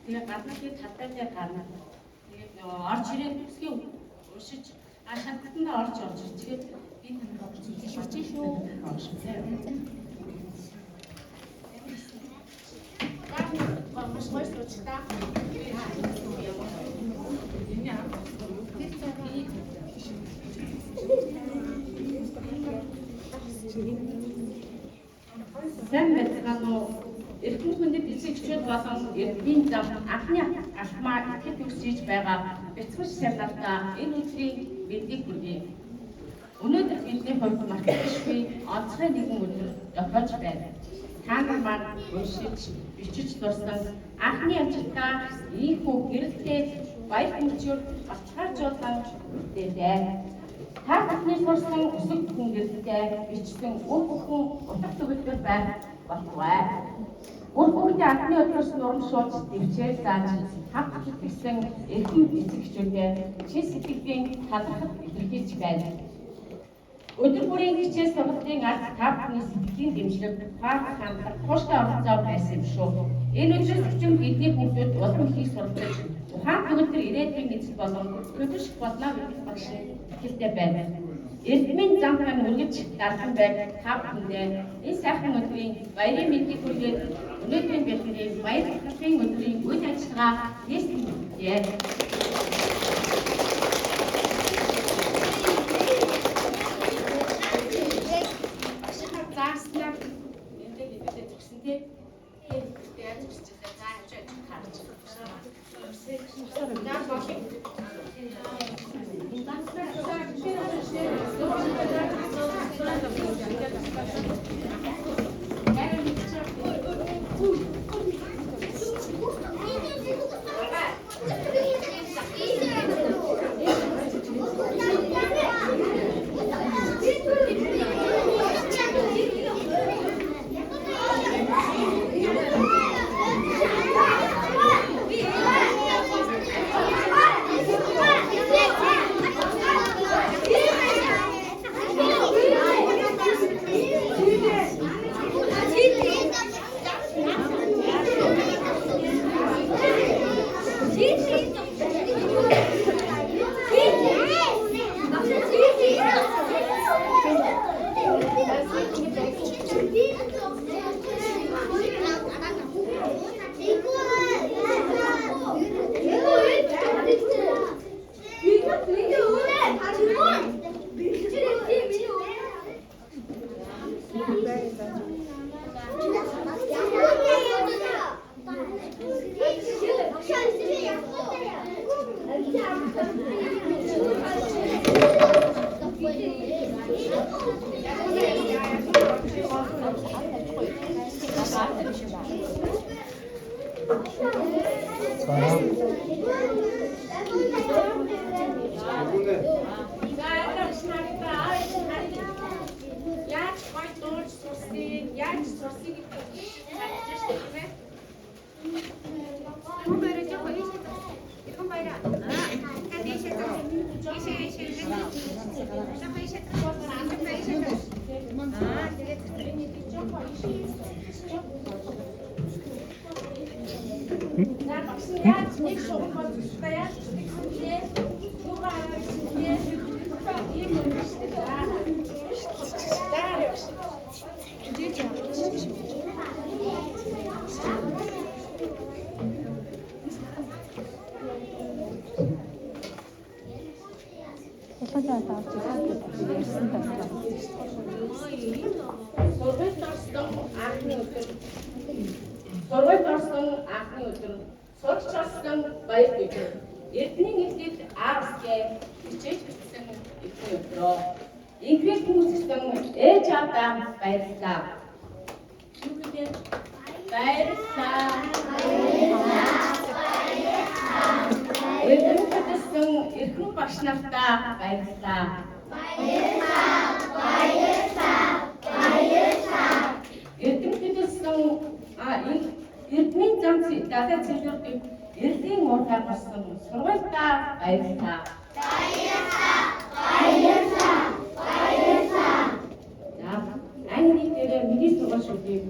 Тэгээ гаднаас талбайтай гарна. Тэгээд орж ирээд үсгийн уншиж шалтгаанд орж ирчихээд би танд орж ирчихсэн шүү. Маш гоё суучлаа. Сэн мэдээгүй эрхэм хүндэт эцэгчүүд болон эрдмийн зам анхны алхмаар итгэж үсэж байгаа бяцхан шалгалтаа энэ өдрийн мэдлэг хүргэе. Өнөөдөр бидний хувьд мартахгүй онцгой нэгэн өдөр тохиолж байна. Та нар маань уншиж, бичиж дурсан анхны амжилтаа ийхүү гэрэлтэй баяр хөөрчөөр баталгаажуулсан үгтэй. Та бүхний сурсан өсөг бүхэн гэрэлтэй бичсэн бүх бүхэн утга төгөлдөр байх болтугай. Бүр бүгдийн анхны өдрөөс нурамшуулж дэвчээр зааж хав хэлсэн эрхэм эцэгчүүдээ чин сэтгэлийн талархал илэрхийлж байна. Өдөр бүрийн хичээл сургалтын ард та бүхний сэтгэлийн дэмжлэг хандах тууштай оролцоо байсан юм шүү. Энэ өдрөөс өчим бидний хүүхдүүд улам их суралцаж ухаан төгөлдөр ирээдүйн эзэл болон хөдөлж болно гэж багшин хэлтэй байна. Эрдмийн замхан үргэж дархан байг та бүхэндээ энэ сайхан өдрийн баярын мэндийг хүргээд өнөөдрийн бэлтгэлийн баяр хөөрийн өдрийн үйл ажиллагаа хийсэн. яаж сурсыг харж байна. Иргэн баяраа жоохон ийшээ таа. Иргэн баяраа. Та ийшээ таа. Ийшээ. Жоохон ийшээ таа. Амтна ийшээ таа. Тэгээд жоохон ийшээ. За багш яаж нэг шугам болчихлоо яаж тэгсэнээ юугаа хийсэнээ ийм юм шүү Сургуульд орсон анхны өдөр, сурч орсон баяр өдөр, Эрдэнэ нэгдэл АВС-гээ хичээж бичсэн эзний өдрөө. Инглиш хүмүүссэн ээж аавдаа баярлалаа. Баярлалаа. Эрдэнэ нэгдэлсэн эрхэм багш нартаа баярлалаа. Эрдэнэ нэгдэлсэн Эрдэнийн зам далай цэвэрлдэг Эрдэнийн мууртаа болсон сургуультаа баярлалаа. За, англи дээр миний сургууль шүлгийг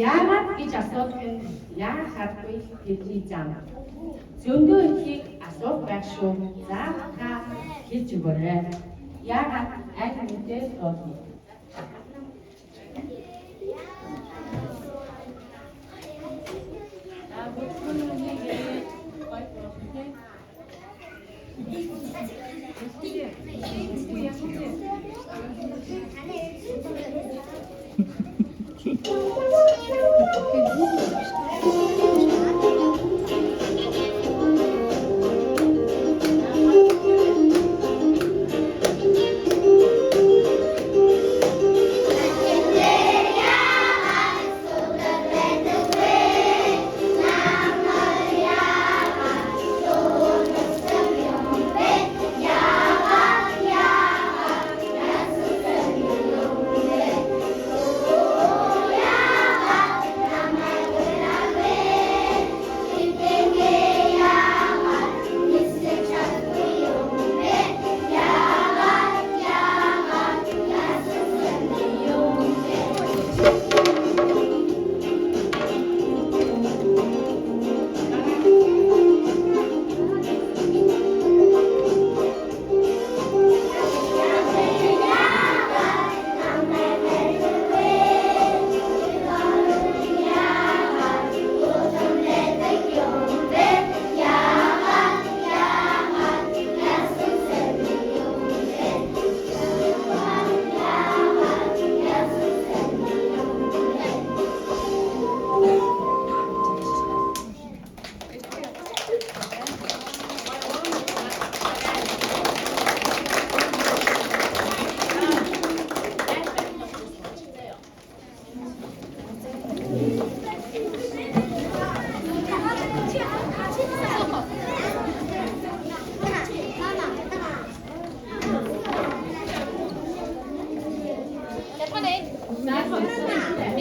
яагаад гэж асуух нь яа хардгүй хэлхий зам. Зөндөө ихийг асуух байх шүү. Заавал та хэлж өгөөрэй. Яагаад англи хэлээр суулна?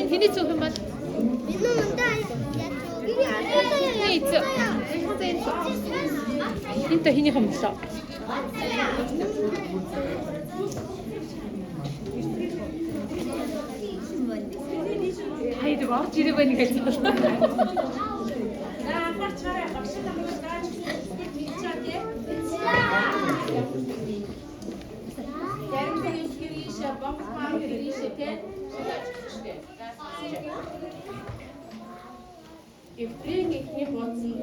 Тэний цөөхөн бол энэ та хинийхэн болоо. нэг орж ирэх байх гэж бодлоо. Харчаарай багшаа намайг дааж бичээ тий. Тэрхүү ихэрийшээ бомбмаар ихэрийшээ тий. Эвдрийн ихний бодсон.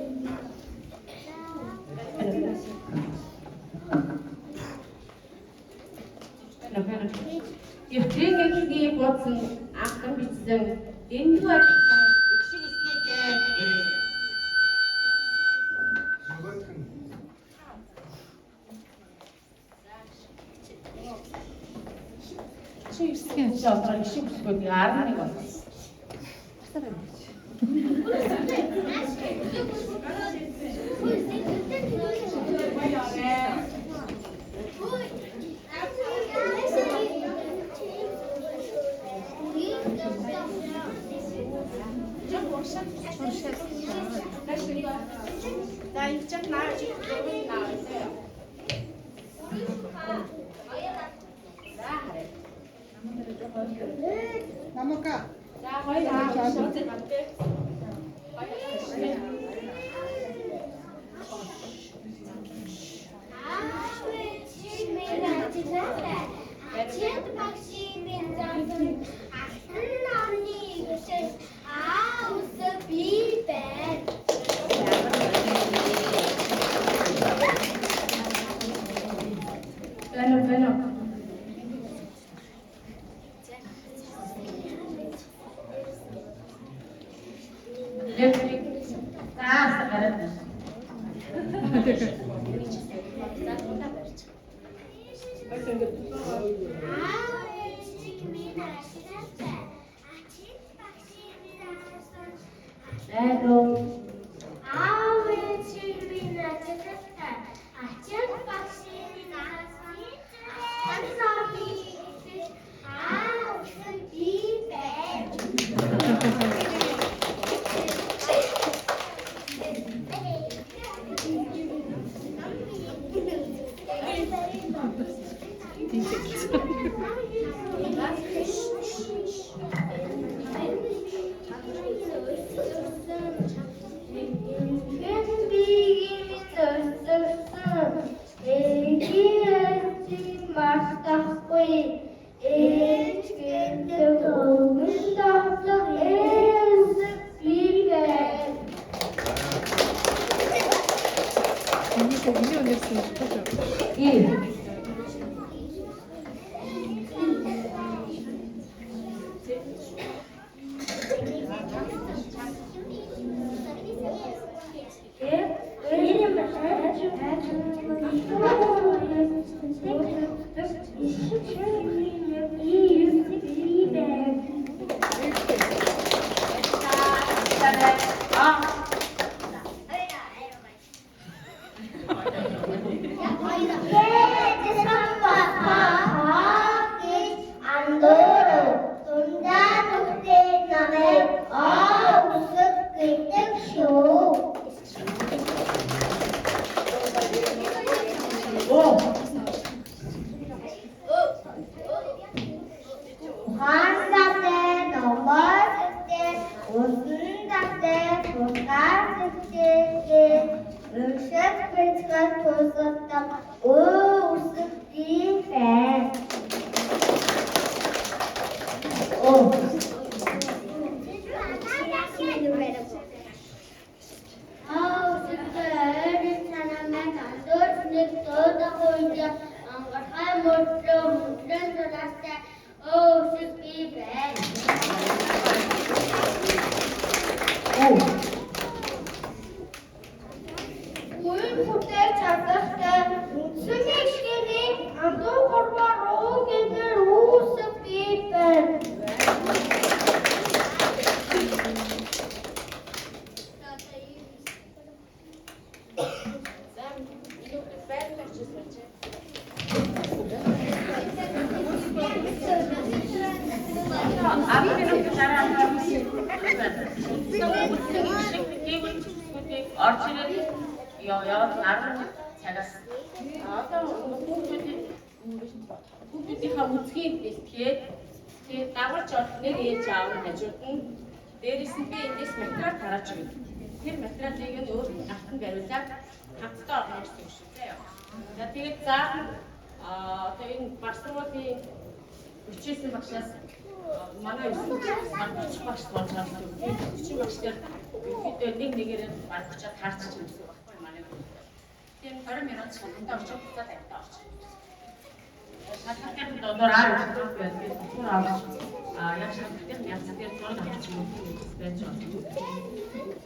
Эвдрийн ихний бодсон ахтан бичсэн дэндүү ажлын ишиг үсгээтэй. Шавдраг ишиг үсгөөний 11 болсон. Намака. Хүүхдийнхээ үзхийг бэлтгээд тэгээд дагуулж орох нэг ээж аав нь хажууд нь Дээрээс нь би эндээс материал гаргаж өгнө. Тэр материалыг нь өөр автан бариулаад хамтдаа орно гэсэн үг шүү дээ. За тэгээд заавал одоо энэ барсуулын хүчээсэн багшаас манай өсвөр багш болж байгаа юм. Хүчин багш дээр ихэдээ нэг нэгээр баргачаад таарчих юм гэсэн үг байхгүй манай. Тийм 20 минут цогтоо очиж буцаад автаа орчих. Шалгалтын доор авах байдаг. Тэгэхээр авах яг шалгалтын янз бүр зураг авчих юм байж байна.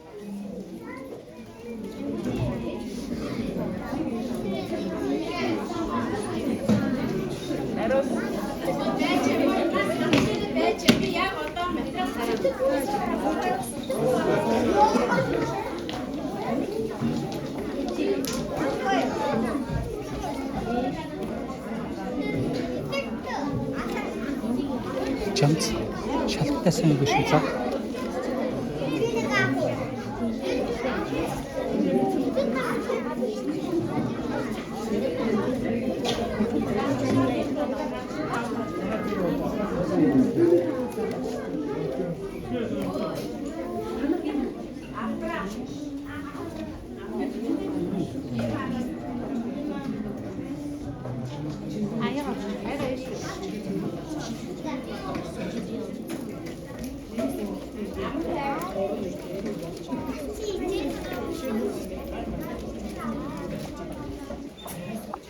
Чамц шалтгаан сайн биш үү?